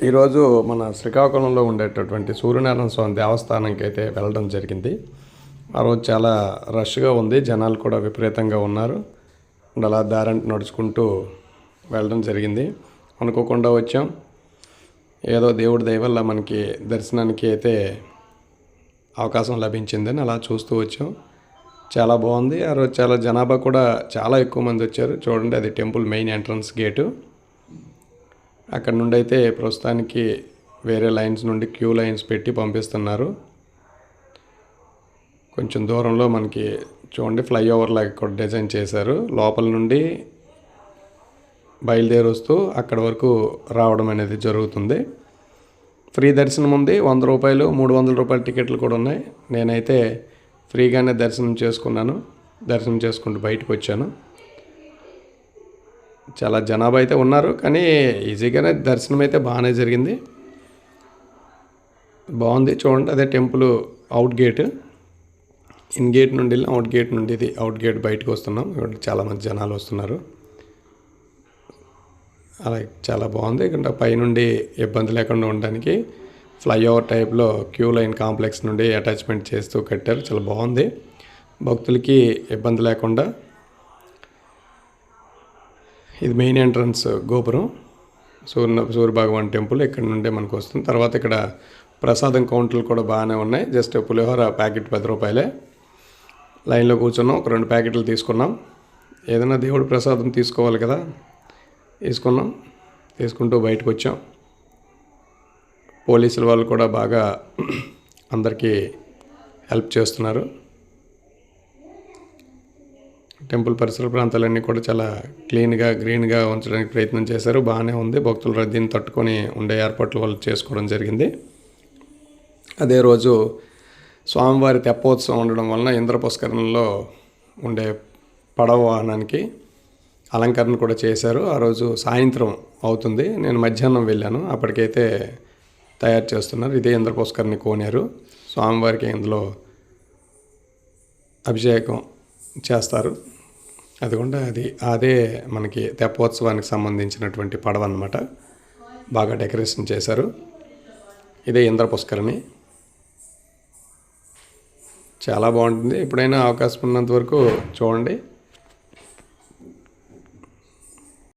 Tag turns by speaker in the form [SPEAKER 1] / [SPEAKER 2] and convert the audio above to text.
[SPEAKER 1] ఈరోజు మన శ్రీకాకుళంలో ఉండేటటువంటి సూర్యనారాయణ స్వామి దేవస్థానంకి అయితే వెళ్ళడం జరిగింది. ఆ రోజు చాలా రష్గా ఉంది, జనాలు కూడా విపరీతంగా ఉన్నారు. అలా దారంట నడుచుకుంటూ వెళ్ళడం జరిగింది. అనుకోకుండా వచ్చాం. ఏదో దేవుడి దయ వల్ల మనకి దర్శనానికి అయితే అవకాశం లభించిందని అలా చూస్తూ వచ్చాం. చాలా బాగుంది. ఆ రోజు చాలా జనాభా కూడా చాలా ఎక్కువ మంది వచ్చారు. చూడండి, అది టెంపుల్ మెయిన్ ఎంట్రన్స్ గేటు. అక్కడ నుండి అయితే ప్రస్తుతానికి వేరే లైన్స్ నుండి క్యూ లైన్స్ పెట్టి పంపిస్తున్నారు. కొంచెం దూరంలో మనకి చూడండి ఫ్లైఓవర్ లాగా కూడా డిజైన్ చేశారు. లోపల నుండి బయలుదేరి వస్తూ అక్కడ వరకు రావడం అనేది జరుగుతుంది. ఫ్రీ దర్శనం ఉంది. 100 రూపాయలు, 300 రూపాయల టికెట్లు కూడా ఉన్నాయి. నేనైతే ఫ్రీగానే దర్శనం చేసుకున్నాను. దర్శనం చేసుకుంటూ బయటకు వచ్చాను. చాలా జనాభా అయితే ఉన్నారు, కానీ ఈజీగానే దర్శనం అయితే బాగానే జరిగింది. బాగుంది. చూడండి, అదే temple out gate. In gate నుండి వెళ్ళి అవుట్ గేట్ నుండి ఇది అవుట్ గేట్ బయటకు వస్తున్నాం. చాలామంది జనాలు వస్తున్నారు. అలా చాలా బాగుంది. ఇక్కడ పైనుండి ఇబ్బంది లేకుండా ఉండడానికి ఫ్లైఓవర్ టైప్లో క్యూ లైన్ కాంప్లెక్స్ నుండి అటాచ్మెంట్ చేస్తూ కట్టారు. చాలా బాగుంది. భక్తులకి ఇబ్బంది లేకుండా. ఇది మెయిన్ ఎంట్రన్స్ గోపురం, సూర్య భగవాన్ టెంపుల్. ఇక్కడ నుండే మనకు వస్తుంది. తర్వాత ఇక్కడ ప్రసాదం కౌంటర్లు కూడా బాగానే ఉన్నాయి. జస్ట్ పులిహోర ప్యాకెట్ 10 రూపాయలే. లైన్లో కూర్చున్నాం. ఒక 2 ప్యాకెట్లు తీసుకున్నాం. ఏదైనా దేవుడి ప్రసాదం తీసుకోవాలి కదా, తీసుకున్నాం. తీసుకుంటూ బయటకు వచ్చాం. పోలీసుల వాళ్ళు కూడా బాగా అందరికీ హెల్ప్ చేస్తున్నారు. టెంపుల్ పరిసర ప్రాంతాలన్నీ కూడా చాలా క్లీన్గా, గ్రీన్గా ఉంచడానికి ప్రయత్నం చేశారు. బాగానే ఉంది. భక్తుల రద్దీని తట్టుకొని ఉండే ఏర్పాట్లు వాళ్ళు చేసుకోవడం జరిగింది. అదే రోజు స్వామివారి తెప్పోత్సవం ఉండడం వలన ఇంద్రపుష్కరణలో ఉండే పడవ వాహనానికి అలంకరణ కూడా చేశారు. ఆ రోజు సాయంత్రం అవుతుంది. నేను మధ్యాహ్నం వెళ్ళాను. అప్పటికైతే తయారు చేస్తున్నారు. ఇదే ఇంద్రపుష్కరణి కోనేరు. స్వామివారికి ఇందులో అభిషేకం చేస్తారు. అదిగోండి, అదే మనకి తెప్పోత్సవానికి సంబంధించినటువంటి పడవ అన్నమాట. బాగా డెకరేషన్ చేశారు. ఇదే ఇంద్రపుష్కరిణి. చాలా బాగుంటుంది. ఎప్పుడైనా అవకాశం ఉన్నంత వరకు చూడండి.